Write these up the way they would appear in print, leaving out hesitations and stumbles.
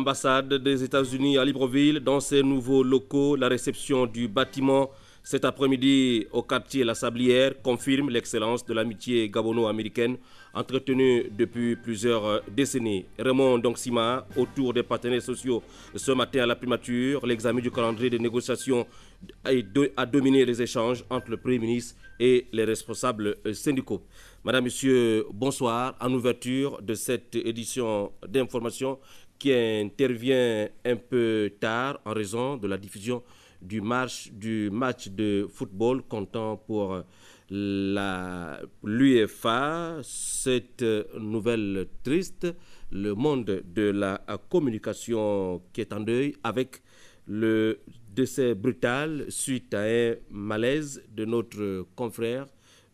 L'ambassade des États-Unis à Libreville, dans ses nouveaux locaux, la réception du bâtiment cet après-midi au quartier La Sablière confirme l'excellence de l'amitié gabono-américaine entretenue depuis plusieurs décennies. Raymond Dongsima, autour des partenaires sociaux ce matin à la primature, l'examen du calendrier des négociations a dominé les échanges entre le Premier ministre et les responsables syndicaux. Madame, Monsieur, bonsoir. En ouverture de cette édition d'information qui intervient un peu tard en raison de la diffusion du match de football comptant pour l'UEFA. Cette nouvelle triste, le monde de la communication qui est en deuil avec le décès brutal suite à un malaise de notre confrère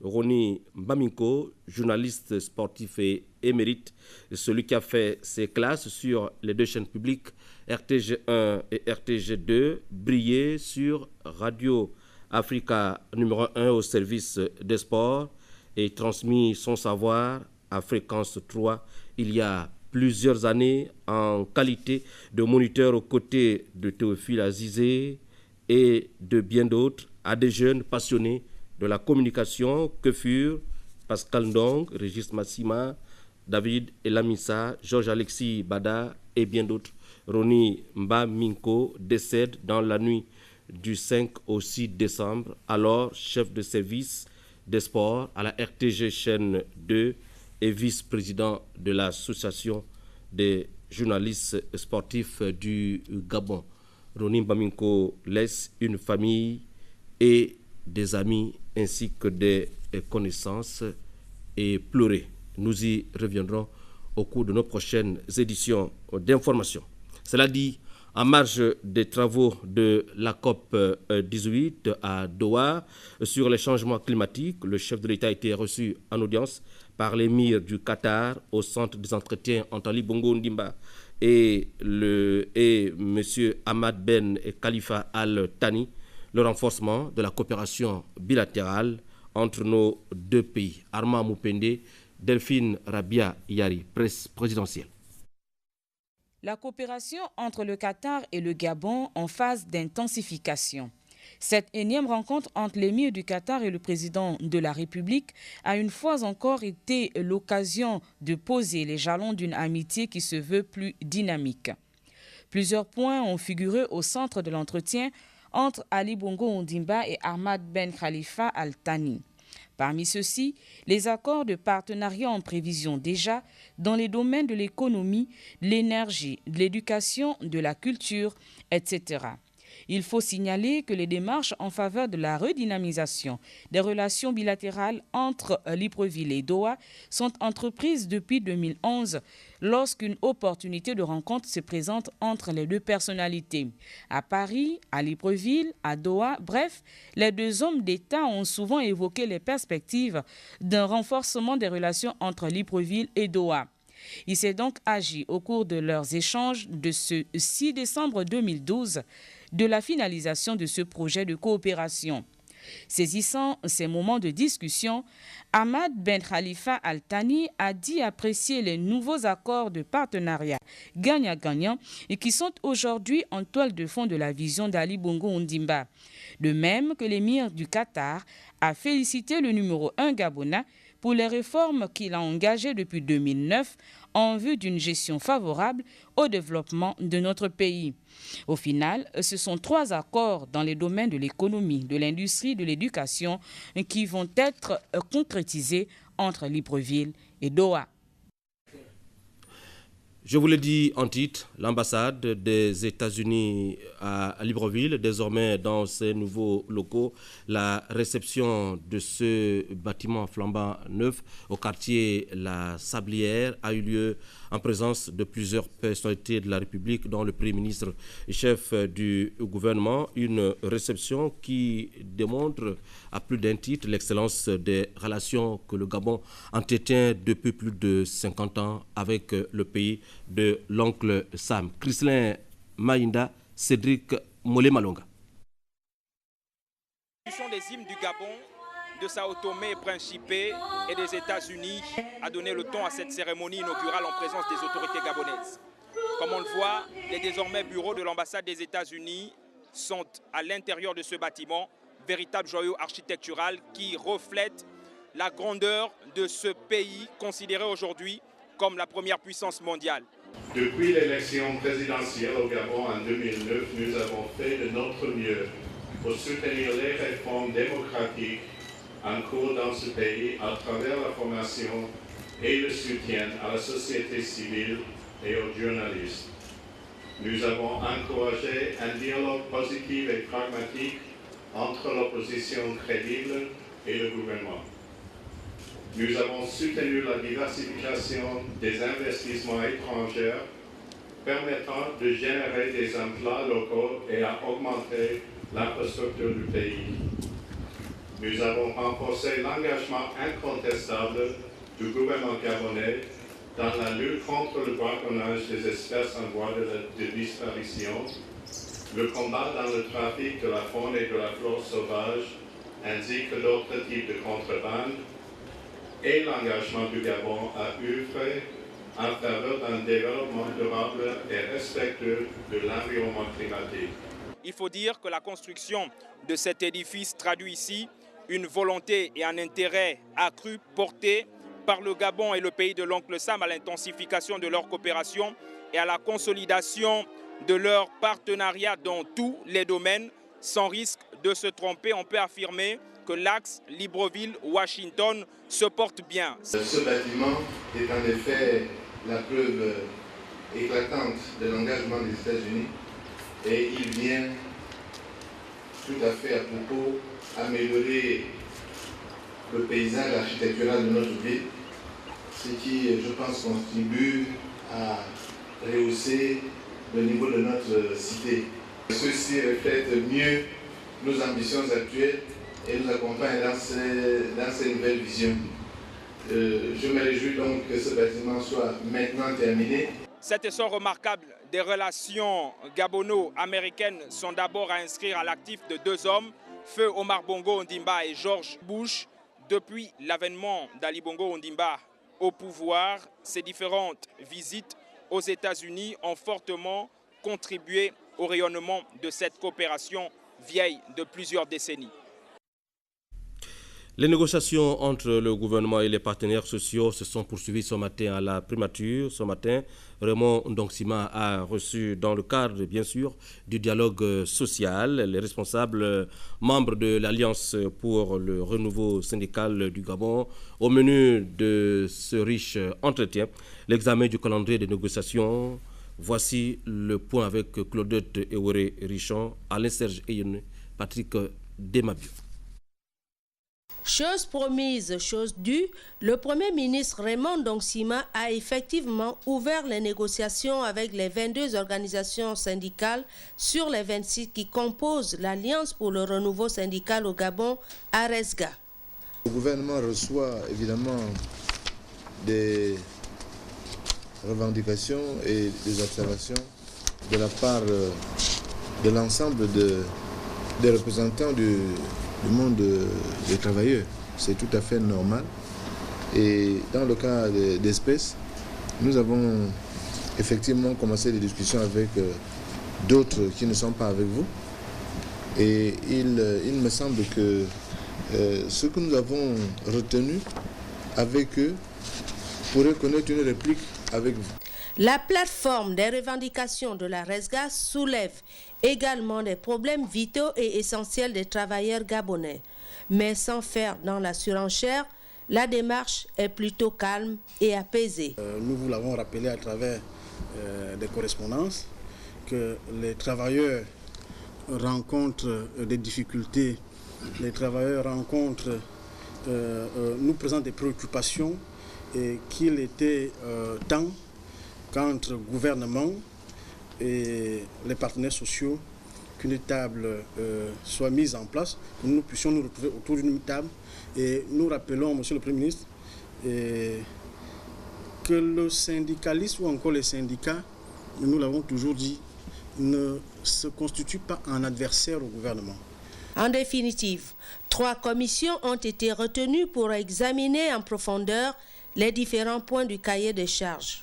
Roni Mbaminko, journaliste sportif et émérite, celui qui a fait ses classes sur les deux chaînes publiques RTG 1 et RTG 2, brillé sur Radio Africa numéro 1 au service des sports et transmis son savoir à Fréquence 3 il y a plusieurs années en qualité de moniteur aux côtés de Théophile Azizé et de bien d'autres à des jeunes passionnés de la communication que furent Pascal Ndong, Régis Massima, David Elamissa, Georges-Alexis Bada et bien d'autres. Roni Mbaminko décède dans la nuit du 5 au 6 décembre, alors chef de service des sports à la RTG chaîne 2 et vice-président de l'association des journalistes sportifs du Gabon. Roni Mbaminko laisse une famille et des amis ainsi que des connaissances et pleurer. Nous y reviendrons au cours de nos prochaines éditions d'information. Cela dit, en marge des travaux de la COP 18 à Doha sur les changements climatiques, le chef de l'État a été reçu en audience par l'émir du Qatar au centre des entretiens entre Ali Bongo Ondimba et M. Ahmad Ben Khalifa Al Thani, le renforcement de la coopération bilatérale entre nos deux pays. Armand Moupende, Delphine Rabia Yari, presse présidentielle. La coopération entre le Qatar et le Gabon en phase d'intensification. Cette énième rencontre entre l'émir du Qatar et le président de la République a une fois encore été l'occasion de poser les jalons d'une amitié qui se veut plus dynamique. Plusieurs points ont figuré au centre de l'entretien entre Ali Bongo Ondimba et Ahmad Ben Khalifa Al Thani. Parmi ceux-ci, les accords de partenariat en prévision déjà dans les domaines de l'économie, de l'énergie, de l'éducation, de la culture, etc. Il faut signaler que les démarches en faveur de la redynamisation des relations bilatérales entre Libreville et Doha sont entreprises depuis 2011 lorsqu'une opportunité de rencontre se présente entre les deux personnalités. À Paris, à Libreville, à Doha, bref, les deux hommes d'État ont souvent évoqué les perspectives d'un renforcement des relations entre Libreville et Doha. Il s'est donc agi au cours de leurs échanges de ce 6 décembre 2012 de la finalisation de ce projet de coopération. Saisissant ces moments de discussion, Ahmad Ben Khalifa Al Thani a dit apprécier les nouveaux accords de partenariat gagnant-gagnant et qui sont aujourd'hui en toile de fond de la vision d'Ali Bongo Ondimba. De même que l'émir du Qatar a félicité le numéro 1 gabonais pour les réformes qu'il a engagées depuis 2009 en vue d'une gestion favorable au développement de notre pays. Au final, ce sont 3 accords dans les domaines de l'économie, de l'industrie, de l'éducation qui vont être concrétisés entre Libreville et Doha. Je vous l'ai dit en titre, l'ambassade des États-Unis à Libreville, désormais dans ses nouveaux locaux, la réception de ce bâtiment flambant neuf au quartier La Sablière a eu lieu en présence de plusieurs personnalités de la République, dont le Premier ministre et chef du gouvernement. Une réception qui démontre à plus d'un titre l'excellence des relations que le Gabon entretient depuis plus de 50 ans avec le pays de l'oncle Sam. Chrislin Maïnda, Cédric Molé-Malonga. Des hymnes du Gabon, de Sao Tomé et Principe et des États-Unis a donné le ton à cette cérémonie inaugurale en présence des autorités gabonaises. Comme on le voit, les désormais bureaux de l'ambassade des États-Unis sont à l'intérieur de ce bâtiment, véritable joyau architectural qui reflète la grandeur de ce pays considéré aujourd'hui comme la première puissance mondiale. Depuis l'élection présidentielle au Gabon en 2009, nous avons fait de notre mieux pour soutenir les réformes démocratiques en cours dans ce pays à travers la formation et le soutien à la société civile et aux journalistes. Nous avons encouragé un dialogue positif et pragmatique entre l'opposition crédible et le gouvernement. Nous avons soutenu la diversification des investissements étrangers permettant de générer des emplois locaux et à augmenter l'infrastructure du pays. Nous avons renforcé l'engagement incontestable du gouvernement gabonais dans la lutte contre le braconnage des espèces en voie de disparition, le combat dans le trafic de la faune et de la flore sauvage, ainsi que d'autres types de contrebande, et l'engagement du Gabon à œuvrer en faveur d'un développement durable et respectueux de l'environnement climatique. Il faut dire que la construction de cet édifice traduit ici une volonté et un intérêt accru porté par le Gabon et le pays de l'oncle Sam à l'intensification de leur coopération et à la consolidation de leur partenariat dans tous les domaines. Sans risque de se tromper, on peut affirmer que l'axe Libreville-Washington se porte bien. Ce bâtiment est en effet la preuve éclatante de l'engagement des États-Unis et il vient tout à fait à propos améliorer le paysage architectural de notre ville, ce qui, je pense, contribue à rehausser le niveau de notre cité. Ceci reflète mieux nos ambitions actuelles et nous accompagne dans ces nouvelles visions. Je me réjouis donc que ce bâtiment soit maintenant terminé. Cet essor remarquable des relations gabono-américaines sont d'abord à inscrire à l'actif de deux hommes, Feu Omar Bongo Ondimba et George Bush. Depuis l'avènement d'Ali Bongo Ondimba au pouvoir, ces différentes visites aux États-Unis ont fortement contribué au rayonnement de cette coopération vieille de plusieurs décennies. Les négociations entre le gouvernement et les partenaires sociaux se sont poursuivies ce matin à la primature. Ce matin, Raymond Ndongsima a reçu, dans le cadre, bien sûr, du dialogue social, les responsables membres de l'Alliance pour le renouveau syndical du Gabon. Au menu de ce riche entretien, l'examen du calendrier des négociations. Voici le point avec Claudette Eworé-Richon, Alain Serge Eyene, Patrick Demabio. Chose promise, chose due, le Premier ministre Raymond Ndongsima a effectivement ouvert les négociations avec les 22 organisations syndicales sur les 26 qui composent l'Alliance pour le renouveau syndical au Gabon, ARESGA. Le gouvernement reçoit évidemment des revendications et des observations de la part de l'ensemble des représentants du monde des travailleurs. C'est tout à fait normal. Et dans le cas d'espèces, nous avons effectivement commencé des discussions avec d'autres qui ne sont pas avec vous. Et il me semble que ce que nous avons retenu avec eux pourrait connaître une réplique avec vous. La plateforme des revendications de la RESGA soulève également des problèmes vitaux et essentiels des travailleurs gabonais. Mais sans faire dans la surenchère, la démarche est plutôt calme et apaisée. Nous vous l'avons rappelé à travers des correspondances que les travailleurs rencontrent des difficultés, les travailleurs nous présentent des préoccupations et qu'il était temps qu'entre gouvernement et les partenaires sociaux, qu'une table soit mise en place, que nous puissions nous retrouver autour d'une table. Et nous rappelons, Monsieur le Premier ministre, que le syndicalisme ou encore les syndicats, nous l'avons toujours dit, ne se constituent pas un adversaire au gouvernement. En définitive, 3 commissions ont été retenues pour examiner en profondeur les différents points du cahier des charges.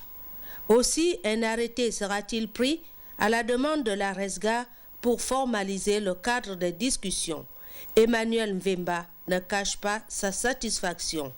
Aussi, un arrêté sera-t-il pris à la demande de la RESGA pour formaliser le cadre des discussions. Emmanuel Mvemba ne cache pas sa satisfaction.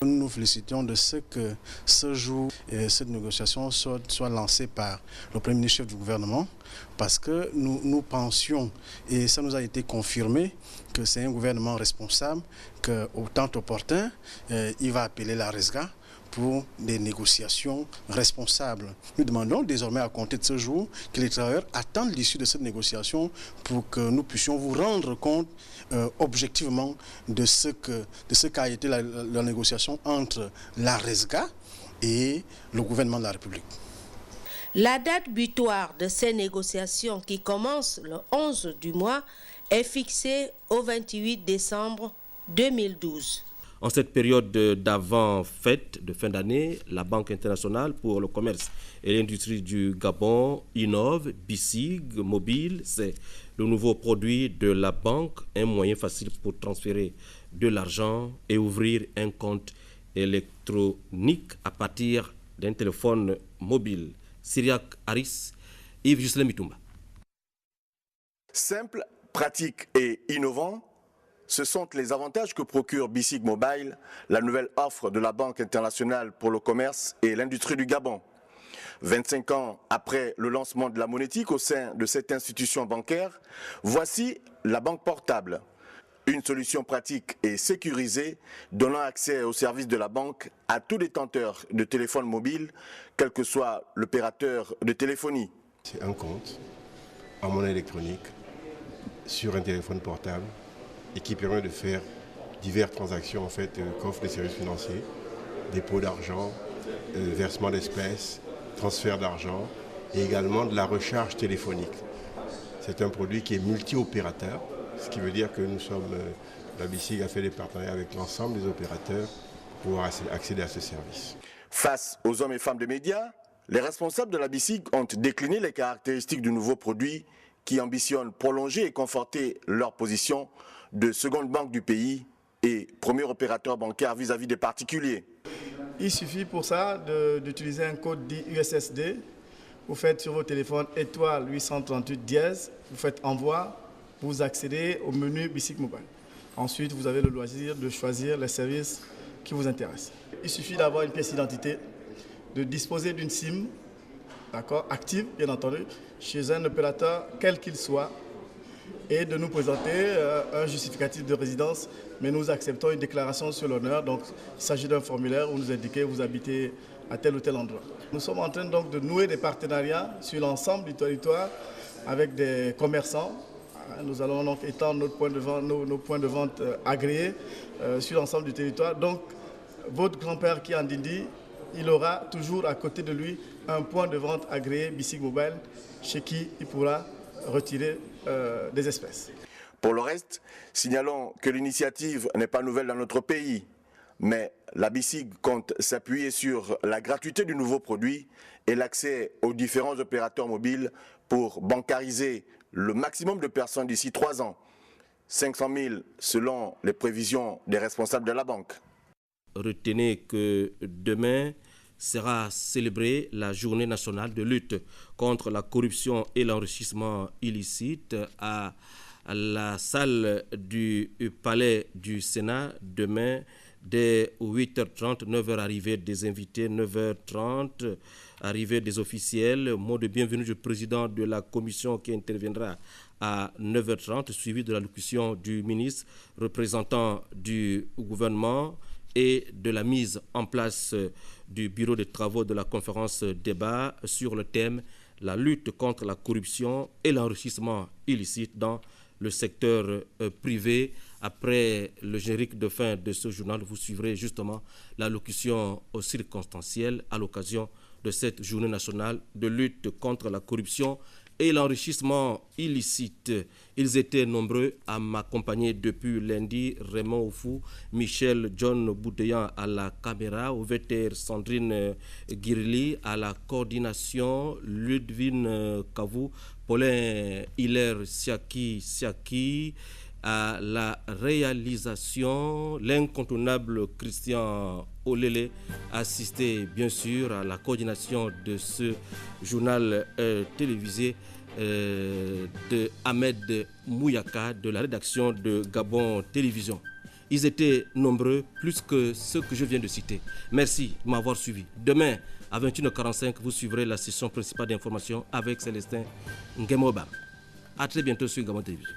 Nous nous félicitons de ce que ce jour et cette négociation soit lancée par le Premier ministre chef du gouvernement, parce que nous pensions, et ça nous a été confirmé, que c'est un gouvernement responsable, qu'au temps opportun, il va appeler la RESGA pour des négociations responsables. Nous demandons désormais à compter de ce jour que les travailleurs attendent l'issue de cette négociation pour que nous puissions vous rendre compte objectivement de ce qu'a été la négociation entre la RESGA et le gouvernement de la République. La date butoir de ces négociations qui commencent le 11 du mois est fixée au 28 décembre 2012. En cette période d'avant-fête de fin d'année, la Banque internationale pour le commerce et l'industrie du Gabon innove BICIG Mobile. C'est le nouveau produit de la banque, un moyen facile pour transférer de l'argent et ouvrir un compte électronique à partir d'un téléphone mobile. Syriac Haris, Yves Juscelin Mitumba. Simple, pratique et innovant, ce sont les avantages que procure BICIG Mobile, la nouvelle offre de la Banque internationale pour le commerce et l'industrie du Gabon. 25 ans après le lancement de la monétique au sein de cette institution bancaire, voici la banque portable. Une solution pratique et sécurisée donnant accès aux services de la banque à tout détenteur de téléphone mobile, quel que soit l'opérateur de téléphonie. C'est un compte en monnaie électronique sur un téléphone portable et qui permet de faire diverses transactions qu'offrent les services financiers, dépôt d'argent, versement d'espèces, transfert d'argent et également de la recharge téléphonique. C'est un produit qui est multi-opérateur, ce qui veut dire que la BICIG a fait des partenariats avec l'ensemble des opérateurs pour pouvoir accéder à ce service. Face aux hommes et femmes des médias, les responsables de la BICIG ont décliné les caractéristiques du nouveau produit qui ambitionne prolonger et conforter leur position de seconde banque du pays et premier opérateur bancaire vis-à-vis des particuliers. Il suffit pour ça d'utiliser un code dit USSD. Vous faites sur vos téléphones étoile 838 dièse, vous faites envoi, vous accédez au menu BICIG Mobile. Ensuite, vous avez le loisir de choisir les services qui vous intéressent. Il suffit d'avoir une pièce d'identité, de disposer d'une SIM, active bien entendu, chez un opérateur quel qu'il soit, et de nous présenter un justificatif de résidence, mais nous acceptons une déclaration sur l'honneur. Donc, il s'agit d'un formulaire où nous indiquez que vous habitez à tel ou tel endroit. Nous sommes en train donc de nouer des partenariats sur l'ensemble du territoire avec des commerçants. Nous allons donc étendre nos points de vente agréés sur l'ensemble du territoire. Donc, votre grand-père qui est en Ndindi, il aura toujours à côté de lui un point de vente agréé BICIG Mobile chez qui il pourra retirer des espèces. Pour le reste, signalons que l'initiative n'est pas nouvelle dans notre pays, mais la BICIG compte s'appuyer sur la gratuité du nouveau produit et l'accès aux différents opérateurs mobiles pour bancariser le maximum de personnes d'ici 3 ans. 500 000 selon les prévisions des responsables de la banque. Retenez que demain sera célébrée la journée nationale de lutte contre la corruption et l'enrichissement illicite à la salle du Palais du Sénat. Demain, dès 8h30, 9h arrivée des invités, 9h30 arrivée des officiels. Mot de bienvenue du président de la commission qui interviendra à 9h30, suivi de l'allocution du ministre représentant du gouvernement et de la mise en place du bureau de travaux de la conférence débat sur le thème « La lutte contre la corruption et l'enrichissement illicite dans le secteur privé ». Après le générique de fin de ce journal, vous suivrez justement l'allocution circonstancielle à l'occasion de cette journée nationale de lutte contre la corruption et l'enrichissement illicite. Ils étaient nombreux à m'accompagner depuis lundi. Raymond Oufou, Michel John Boudeyan à la caméra, Ouveter Sandrine Girli à la coordination, Ludwin Kavou, Paulin Hilaire Siaki À la réalisation, l'incontournable Christian Olele, assisté bien sûr à la coordination de ce journal télévisé de Ahmed Mouyaka de la rédaction de Gabon Télévision. Ils étaient nombreux, plus que ceux que je viens de citer. Merci de m'avoir suivi. Demain, à 21h45, vous suivrez la session principale d'information avec Célestin Nguemobam. À très bientôt sur Gabon Télévision.